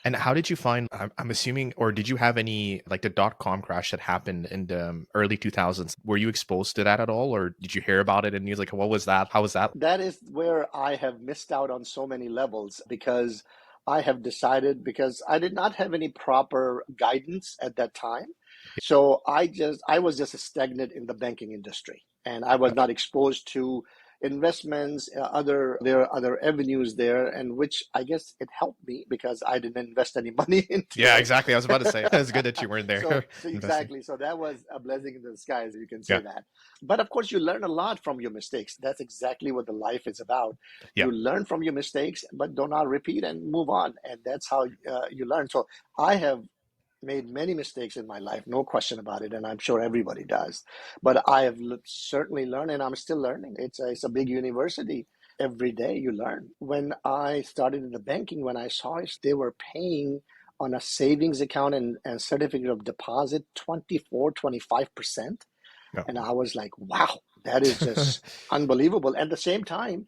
And how did you find, I'm assuming, or did you have any, like the dot-com crash that happened in the early 2000s? Were you exposed to that at all? Or did you hear about it and you're like, what was that? How was that? That is where I have missed out on so many levels because I have decided because I did not have any proper guidance at that time. So I was just stagnant in the banking industry and I was not exposed to investments, there are other avenues there and which I guess it helped me because I didn't invest any money into Yeah, it. exactly. I was about to say, it's good that you weren't so there so investing. exactly. So that was a blessing in disguise, you can say Yeah. that. But of course, you learn a lot from your mistakes. That's exactly what the life is about. Yeah. You learn from your mistakes, but do not repeat and move on. And that's how you learn. So I have made many mistakes in my life, no question about it, and I'm sure everybody does. But I have certainly learned, and I'm still learning. It's a big university. Every day you learn. When I started in the banking, when I saw it, they were paying on a savings account and certificate of deposit 24, 25%. Yeah. And I was like, wow, that is just unbelievable. At the same time,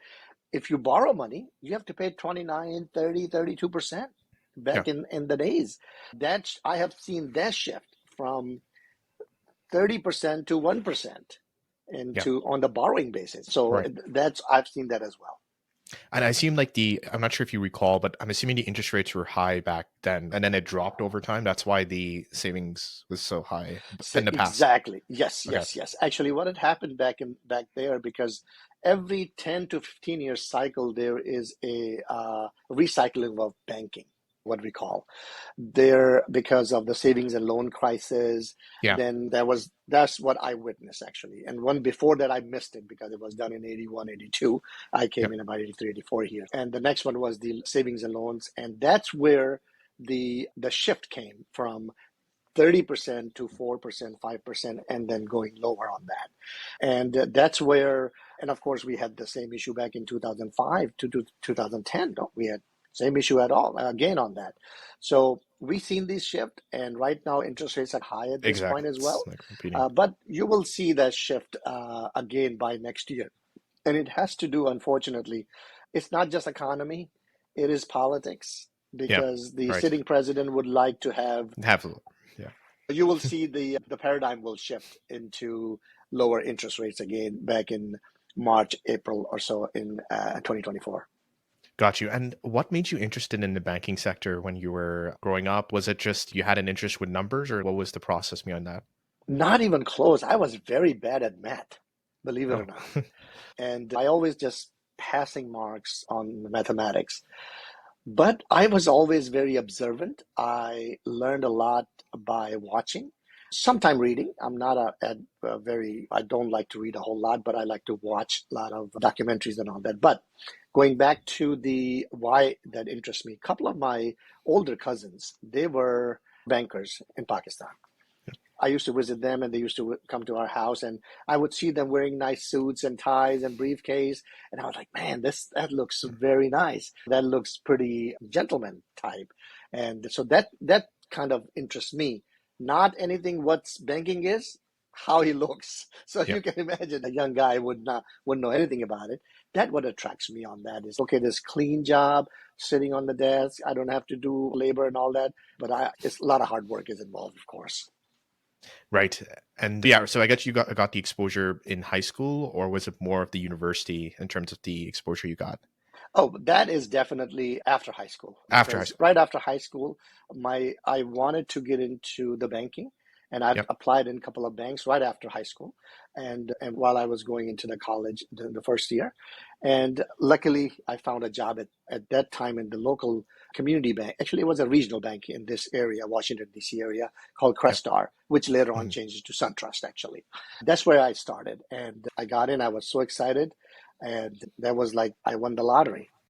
if you borrow money, you have to pay 29, 30, 32% Yeah. back in the days. I have seen that shift from 30% to 1% Yeah. into on the borrowing basis. So Right. that's I've seen that as well. And I assume like I'm not sure if you recall, but I'm assuming the interest rates were high back then and then it dropped over time. That's why the savings was so high So in the past. exactly. Yes, Okay. yes, yes. Actually, what had happened back there, because every 10 to 15 year cycle, there is a recycling of banking, what we call there because of the savings and loan crisis. Yeah. Then that's what I witnessed actually. And one before that, I missed it because it was done in 81, 82. I Yeah. came in about 83, 84 here. And the next one was the savings and loans. And that's where the shift came from 30% to 4%, 5%, and then going lower on that. And that's where, and of course, we had the same issue back in 2005 to 2010. No? We had same issue at all, again on that. So we've seen this shift, and right now interest rates are high at this point Exactly. as It's well. like competing. But you will see that shift again by next year. And it has to do, unfortunately, it's not just economy, it is politics Yeah. because the Right. sitting president would like to have Have a yeah. you will see the paradigm will shift into lower interest rates again back in March, April or so in 2024. Got you. And what made you interested in the banking sector when you were growing up? Was it just you had an interest with numbers, or what was the process behind that? Not even close. I was very bad at math, believe it or Oh, not. And I always just passing marks on mathematics. But I was always very observant. I learned a lot by watching, sometime reading. I'm not I don't like to read a whole lot, but I like to watch a lot of documentaries and all that. But going back to the why that interests me, a couple of my older cousins, they were bankers in Pakistan. I used to visit them and they used to come to our house and I would see them wearing nice suits and ties and briefcase. And I was like, man, that looks very nice. That looks pretty gentleman type. And so that kind of interests me. Not anything what banking is, how he looks. So yeah. you can imagine a young guy wouldn't know anything about it. That what attracts me on that is okay, this clean job, sitting on the desk. I don't have to do labor and all that. But it's a lot of hard work is involved, of course. Right. And yeah, so I guess you got the exposure in high school, or was it more of the university in terms of the exposure you got Oh, that is definitely after high school after high because school? right after high school, my I wanted to get into the banking and I Yep. applied in a couple of banks right after high school and while I was going into the college the first year. And luckily I found a job at that time in the local community bank. Actually, it was a regional bank in this area, Washington, D.C. area called Yep. Crestar, which later on Mhm. changed to SunTrust, actually. That's where I started. And I got in. I was so excited. And that was like I won the lottery.